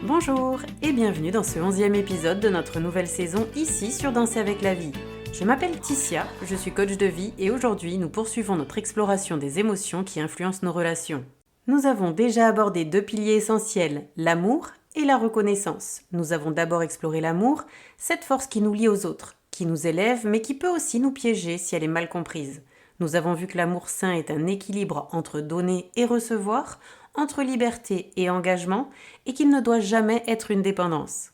Bonjour et bienvenue dans ce 11e épisode de notre nouvelle saison ici sur Danser avec la vie. Je m'appelle Ticia, je suis coach de vie et aujourd'hui nous poursuivons notre exploration des émotions qui influencent nos relations. Nous avons déjà abordé deux piliers essentiels, l'amour et la reconnaissance. Nous avons d'abord exploré l'amour, cette force qui nous lie aux autres, qui nous élève mais qui peut aussi nous piéger si elle est mal comprise. Nous avons vu que l'amour sain est un équilibre entre donner et recevoir, entre liberté et engagement, et qu'il ne doit jamais être une dépendance.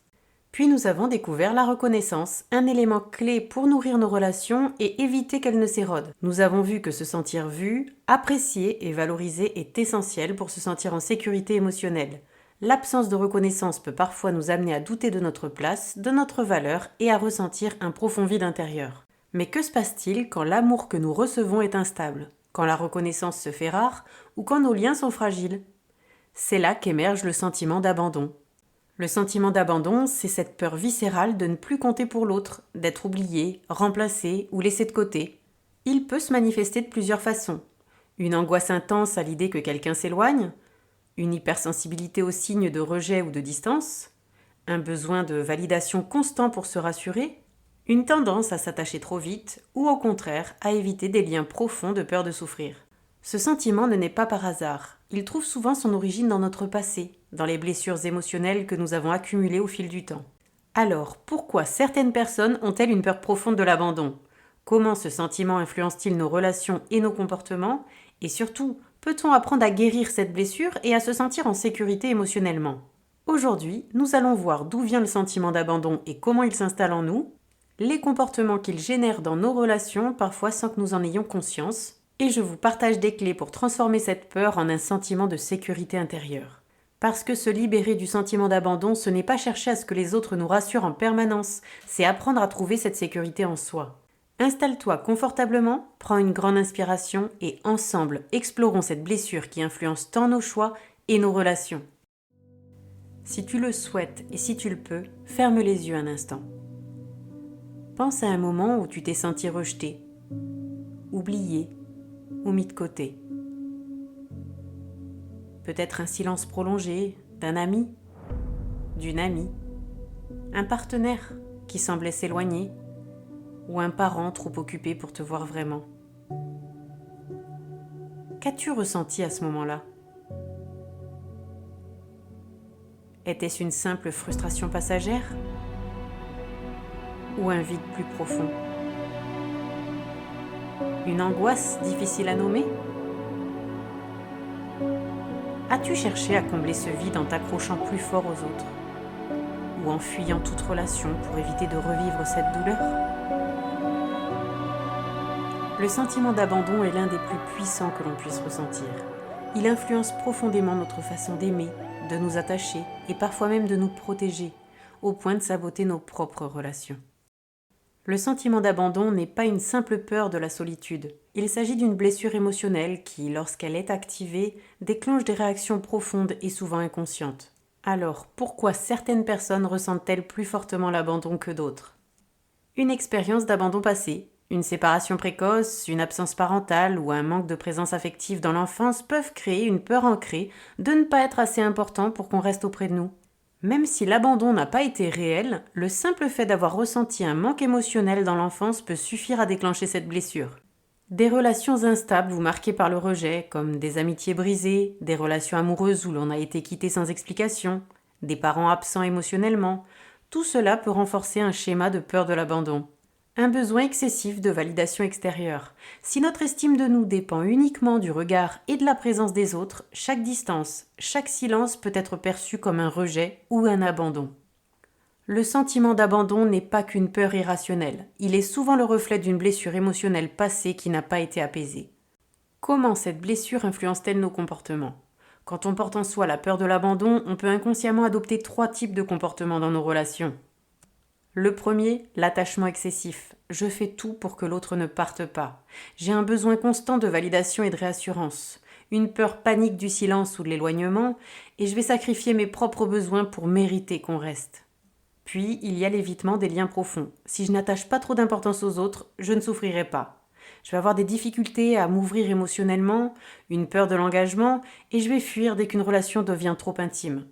Puis nous avons découvert la reconnaissance, un élément clé pour nourrir nos relations et éviter qu'elles ne s'érodent. Nous avons vu que se sentir vu, apprécié et valorisé est essentiel pour se sentir en sécurité émotionnelle. L'absence de reconnaissance peut parfois nous amener à douter de notre place, de notre valeur et à ressentir un profond vide intérieur. Mais que se passe-t-il quand l'amour que nous recevons est instable, quand la reconnaissance se fait rare ou quand nos liens sont fragiles? C'est là qu'émerge le sentiment d'abandon. Le sentiment d'abandon, c'est cette peur viscérale de ne plus compter pour l'autre, d'être oublié, remplacé ou laissé de côté. Il peut se manifester de plusieurs façons. Une angoisse intense à l'idée que quelqu'un s'éloigne, une hypersensibilité aux signes de rejet ou de distance, un besoin de validation constant pour se rassurer, une tendance à s'attacher trop vite ou au contraire à éviter des liens profonds de peur de souffrir. Ce sentiment ne naît pas par hasard. Il trouve souvent son origine dans notre passé, dans les blessures émotionnelles que nous avons accumulées au fil du temps. Alors, pourquoi certaines personnes ont-elles une peur profonde de l'abandon? Comment ce sentiment influence-t-il nos relations et nos comportements? Et surtout, peut-on apprendre à guérir cette blessure et à se sentir en sécurité émotionnellement? Aujourd'hui, nous allons voir d'où vient le sentiment d'abandon et comment il s'installe en nous, les comportements qu'il génère dans nos relations, parfois sans que nous en ayons conscience, et je vous partage des clés pour transformer cette peur en un sentiment de sécurité intérieure. Parce que se libérer du sentiment d'abandon, ce n'est pas chercher à ce que les autres nous rassurent en permanence, c'est apprendre à trouver cette sécurité en soi. Installe-toi confortablement, prends une grande inspiration et ensemble explorons cette blessure qui influence tant nos choix et nos relations. Si tu le souhaites et si tu le peux, ferme les yeux un instant. Pense à un moment où tu t'es senti rejeté, oublié ou mis de côté. Peut-être un silence prolongé d'un ami, d'une amie, un partenaire qui semblait s'éloigner ou un parent trop occupé pour te voir vraiment. Qu'as-tu ressenti à ce moment-là? Était-ce une simple frustration passagère ou un vide plus profond? Une angoisse difficile à nommer? As-tu cherché à combler ce vide en t'accrochant plus fort aux autres? Ou en fuyant toute relation pour éviter de revivre cette douleur? Le sentiment d'abandon est l'un des plus puissants que l'on puisse ressentir. Il influence profondément notre façon d'aimer, de nous attacher et parfois même de nous protéger, au point de saboter nos propres relations. Le sentiment d'abandon n'est pas une simple peur de la solitude. Il s'agit d'une blessure émotionnelle qui, lorsqu'elle est activée, déclenche des réactions profondes et souvent inconscientes. Alors, pourquoi certaines personnes ressentent-elles plus fortement l'abandon que d'autres? Une expérience d'abandon passé, une séparation précoce, une absence parentale ou un manque de présence affective dans l'enfance peuvent créer une peur ancrée de ne pas être assez important pour qu'on reste auprès de nous. Même si l'abandon n'a pas été réel, le simple fait d'avoir ressenti un manque émotionnel dans l'enfance peut suffire à déclencher cette blessure. Des relations instables ou marquées par le rejet, comme des amitiés brisées, des relations amoureuses où l'on a été quitté sans explication, des parents absents émotionnellement, tout cela peut renforcer un schéma de peur de l'abandon. Un besoin excessif de validation extérieure. Si notre estime de nous dépend uniquement du regard et de la présence des autres, chaque distance, chaque silence peut être perçu comme un rejet ou un abandon. Le sentiment d'abandon n'est pas qu'une peur irrationnelle. Il est souvent le reflet d'une blessure émotionnelle passée qui n'a pas été apaisée. Comment cette blessure influence-t-elle nos comportements? Quand on porte en soi la peur de l'abandon, on peut inconsciemment adopter 3 types de comportements dans nos relations. Le premier, l'attachement excessif. Je fais tout pour que l'autre ne parte pas. J'ai un besoin constant de validation et de réassurance, une peur panique du silence ou de l'éloignement, et je vais sacrifier mes propres besoins pour mériter qu'on reste. Puis, il y a l'évitement des liens profonds. Si je n'attache pas trop d'importance aux autres, je ne souffrirai pas. Je vais avoir des difficultés à m'ouvrir émotionnellement, une peur de l'engagement, et je vais fuir dès qu'une relation devient trop intime.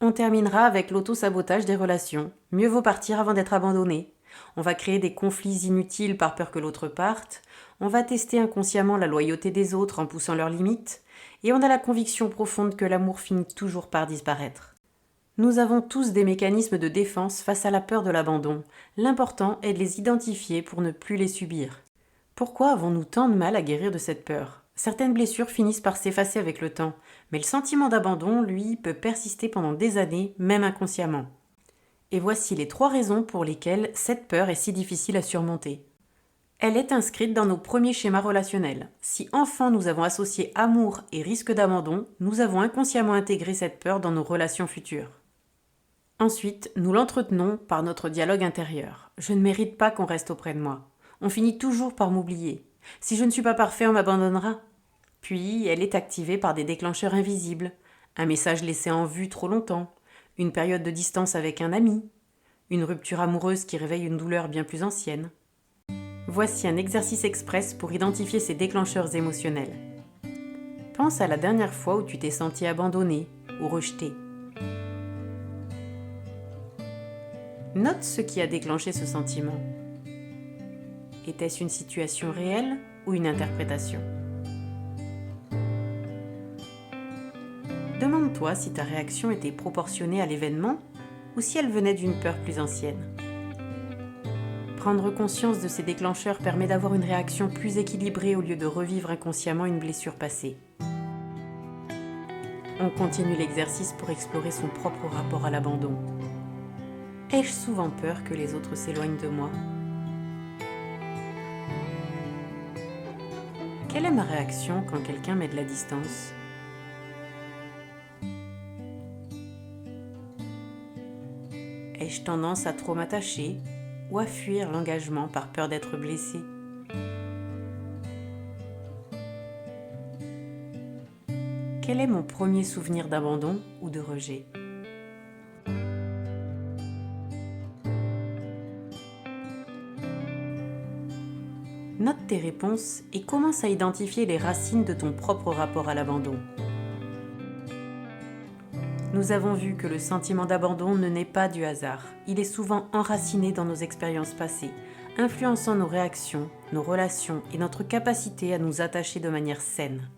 On terminera avec l'auto-sabotage des relations. Mieux vaut partir avant d'être abandonné. On va créer des conflits inutiles par peur que l'autre parte. On va tester inconsciemment la loyauté des autres en poussant leurs limites. Et on a la conviction profonde que l'amour finit toujours par disparaître. Nous avons tous des mécanismes de défense face à la peur de l'abandon. L'important est de les identifier pour ne plus les subir. Pourquoi avons-nous tant de mal à guérir de cette peur ? Certaines blessures finissent par s'effacer avec le temps, mais le sentiment d'abandon, lui, peut persister pendant des années, même inconsciemment. Et voici les 3 raisons pour lesquelles cette peur est si difficile à surmonter. Elle est inscrite dans nos premiers schémas relationnels. Si enfant nous avons associé amour et risque d'abandon, nous avons inconsciemment intégré cette peur dans nos relations futures. Ensuite, nous l'entretenons par notre dialogue intérieur. Je ne mérite pas qu'on reste auprès de moi. On finit toujours par m'oublier. Si je ne suis pas parfait, on m'abandonnera. Puis, elle est activée par des déclencheurs invisibles. Un message laissé en vue trop longtemps. Une période de distance avec un ami. Une rupture amoureuse qui réveille une douleur bien plus ancienne. Voici un exercice express pour identifier ces déclencheurs émotionnels. Pense à la dernière fois où tu t'es senti abandonné ou rejeté. Note ce qui a déclenché ce sentiment. Était-ce une situation réelle ou une interprétation ? Demande-toi si ta réaction était proportionnée à l'événement ou si elle venait d'une peur plus ancienne. Prendre conscience de ces déclencheurs permet d'avoir une réaction plus équilibrée au lieu de revivre inconsciemment une blessure passée. On continue l'exercice pour explorer son propre rapport à l'abandon. Ai-je souvent peur que les autres s'éloignent de moi ? Quelle est ma réaction quand quelqu'un met de la distance ? Ai-je tendance à trop m'attacher ou à fuir l'engagement par peur d'être blessée ? Quel est mon premier souvenir d'abandon ou de rejet ? Note tes réponses et commence à identifier les racines de ton propre rapport à l'abandon. Nous avons vu que le sentiment d'abandon ne naît pas du hasard. Il est souvent enraciné dans nos expériences passées, influençant nos réactions, nos relations et notre capacité à nous attacher de manière saine.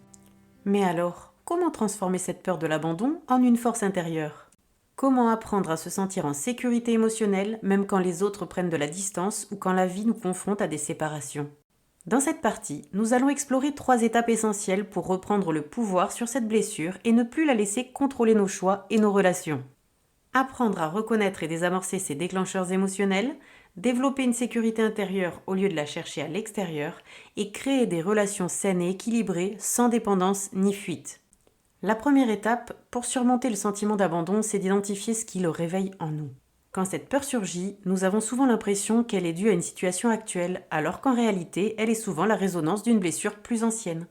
Mais alors, comment transformer cette peur de l'abandon en une force intérieure ? Comment apprendre à se sentir en sécurité émotionnelle même quand les autres prennent de la distance ou quand la vie nous confronte à des séparations ? Dans cette partie, nous allons explorer 3 étapes essentielles pour reprendre le pouvoir sur cette blessure et ne plus la laisser contrôler nos choix et nos relations. Apprendre à reconnaître et désamorcer ces déclencheurs émotionnels, développer une sécurité intérieure au lieu de la chercher à l'extérieur et créer des relations saines et équilibrées sans dépendance ni fuite. La première étape pour surmonter le sentiment d'abandon, c'est d'identifier ce qui le réveille en nous. Quand cette peur surgit, nous avons souvent l'impression qu'elle est due à une situation actuelle, alors qu'en réalité, elle est souvent la résonance d'une blessure plus ancienne.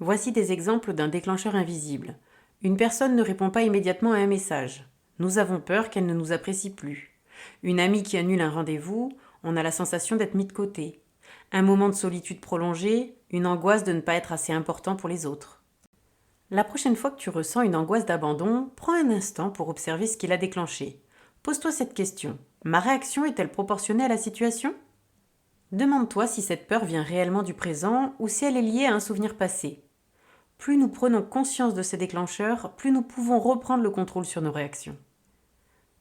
Voici des exemples d'un déclencheur invisible. Une personne ne répond pas immédiatement à un message. Nous avons peur qu'elle ne nous apprécie plus. Une amie qui annule un rendez-vous, on a la sensation d'être mis de côté. Un moment de solitude prolongée, une angoisse de ne pas être assez important pour les autres. La prochaine fois que tu ressens une angoisse d'abandon, prends un instant pour observer ce qui l'a déclenché. Pose-toi cette question. Ma réaction est-elle proportionnée à la situation ? Demande-toi si cette peur vient réellement du présent ou si elle est liée à un souvenir passé. Plus nous prenons conscience de ces déclencheurs, plus nous pouvons reprendre le contrôle sur nos réactions.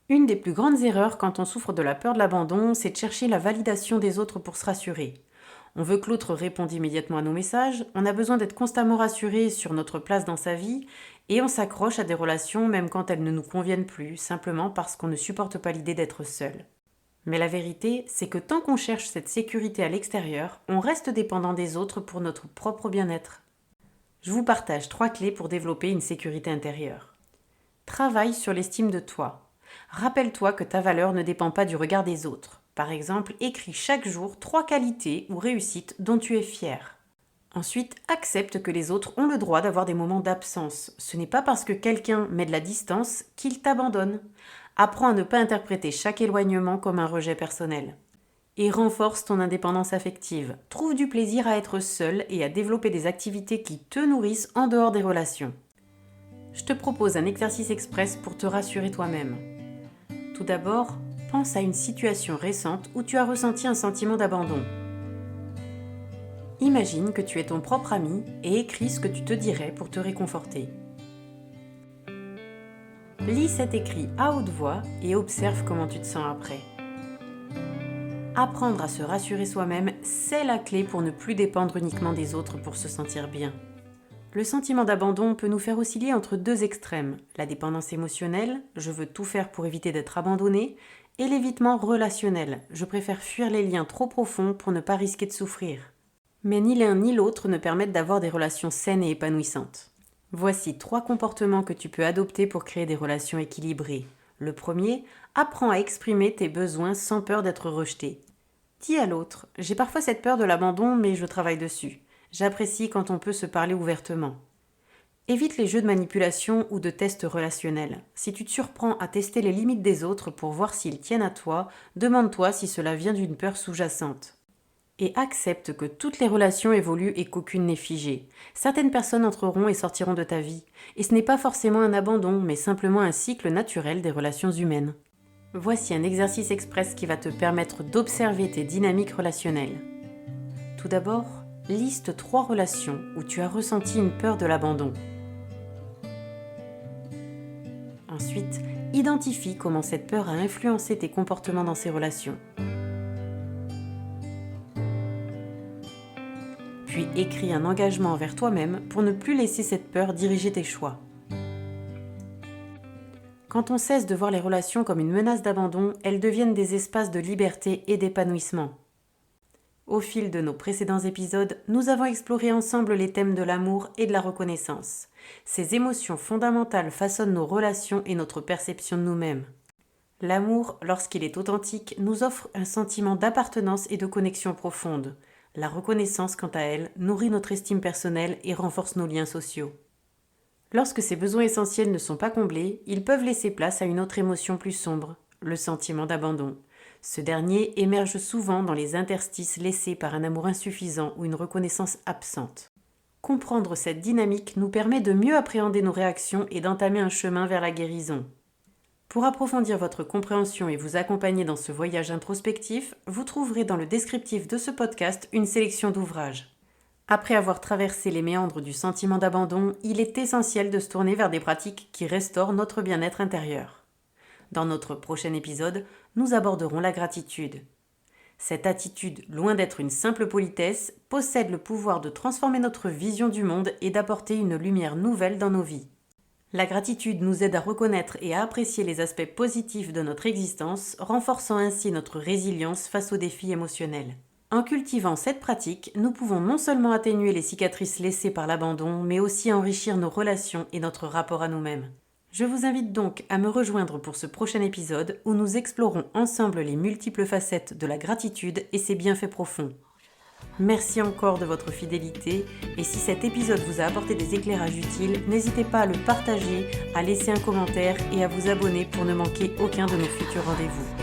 Une des plus grandes erreurs quand on souffre de la peur de l'abandon, c'est de chercher la validation des autres pour se rassurer. On veut que l'autre réponde immédiatement à nos messages, on a besoin d'être constamment rassuré sur notre place dans sa vie et on s'accroche à des relations même quand elles ne nous conviennent plus, simplement parce qu'on ne supporte pas l'idée d'être seul. Mais la vérité, c'est que tant qu'on cherche cette sécurité à l'extérieur, on reste dépendant des autres pour notre propre bien-être. Je vous partage 3 clés pour développer une sécurité intérieure. Travaille sur l'estime de toi. Rappelle-toi que ta valeur ne dépend pas du regard des autres. Par exemple, écris chaque jour 3 qualités ou réussites dont tu es fier. Ensuite, accepte que les autres ont le droit d'avoir des moments d'absence. Ce n'est pas parce que quelqu'un met de la distance qu'il t'abandonne. Apprends à ne pas interpréter chaque éloignement comme un rejet personnel. Et renforce ton indépendance affective. Trouve du plaisir à être seul et à développer des activités qui te nourrissent en dehors des relations. Je te propose un exercice express pour te rassurer toi-même. Tout d'abord, pense à une situation récente où tu as ressenti un sentiment d'abandon. Imagine que tu es ton propre ami et écris ce que tu te dirais pour te réconforter. Lis cet écrit à haute voix et observe comment tu te sens après. Apprendre à se rassurer soi-même, c'est la clé pour ne plus dépendre uniquement des autres pour se sentir bien. Le sentiment d'abandon peut nous faire osciller entre deux extrêmes, la dépendance émotionnelle, je veux tout faire pour éviter d'être abandonné, et l'évitement relationnel, je préfère fuir les liens trop profonds pour ne pas risquer de souffrir. Mais ni l'un ni l'autre ne permettent d'avoir des relations saines et épanouissantes. Voici 3 comportements que tu peux adopter pour créer des relations équilibrées. Le premier, apprends à exprimer tes besoins sans peur d'être rejeté. Dis à l'autre, j'ai parfois cette peur de l'abandon mais je travaille dessus. J'apprécie quand on peut se parler ouvertement. Évite les jeux de manipulation ou de tests relationnels. Si tu te surprends à tester les limites des autres pour voir s'ils tiennent à toi, demande-toi si cela vient d'une peur sous-jacente. Et accepte que toutes les relations évoluent et qu'aucune n'est figée. Certaines personnes entreront et sortiront de ta vie. Et ce n'est pas forcément un abandon, mais simplement un cycle naturel des relations humaines. Voici un exercice express qui va te permettre d'observer tes dynamiques relationnelles. Tout d'abord, liste 3 relations où tu as ressenti une peur de l'abandon. Ensuite, identifie comment cette peur a influencé tes comportements dans ces relations. Puis écris un engagement envers toi-même pour ne plus laisser cette peur diriger tes choix. Quand on cesse de voir les relations comme une menace d'abandon, elles deviennent des espaces de liberté et d'épanouissement. Au fil de nos précédents épisodes, nous avons exploré ensemble les thèmes de l'amour et de la reconnaissance. Ces émotions fondamentales façonnent nos relations et notre perception de nous-mêmes. L'amour, lorsqu'il est authentique, nous offre un sentiment d'appartenance et de connexion profonde. La reconnaissance, quant à elle, nourrit notre estime personnelle et renforce nos liens sociaux. Lorsque ces besoins essentiels ne sont pas comblés, ils peuvent laisser place à une autre émotion plus sombre, le sentiment d'abandon. Ce dernier émerge souvent dans les interstices laissés par un amour insuffisant ou une reconnaissance absente. Comprendre cette dynamique nous permet de mieux appréhender nos réactions et d'entamer un chemin vers la guérison. Pour approfondir votre compréhension et vous accompagner dans ce voyage introspectif, vous trouverez dans le descriptif de ce podcast une sélection d'ouvrages. Après avoir traversé les méandres du sentiment d'abandon, il est essentiel de se tourner vers des pratiques qui restaurent notre bien-être intérieur. Dans notre prochain épisode, nous aborderons la gratitude. Cette attitude, loin d'être une simple politesse, possède le pouvoir de transformer notre vision du monde et d'apporter une lumière nouvelle dans nos vies. La gratitude nous aide à reconnaître et à apprécier les aspects positifs de notre existence, renforçant ainsi notre résilience face aux défis émotionnels. En cultivant cette pratique, nous pouvons non seulement atténuer les cicatrices laissées par l'abandon, mais aussi enrichir nos relations et notre rapport à nous-mêmes. Je vous invite donc à me rejoindre pour ce prochain épisode où nous explorons ensemble les multiples facettes de la gratitude et ses bienfaits profonds. Merci encore de votre fidélité et si cet épisode vous a apporté des éclairages utiles, n'hésitez pas à le partager, à laisser un commentaire et à vous abonner pour ne manquer aucun de nos futurs rendez-vous.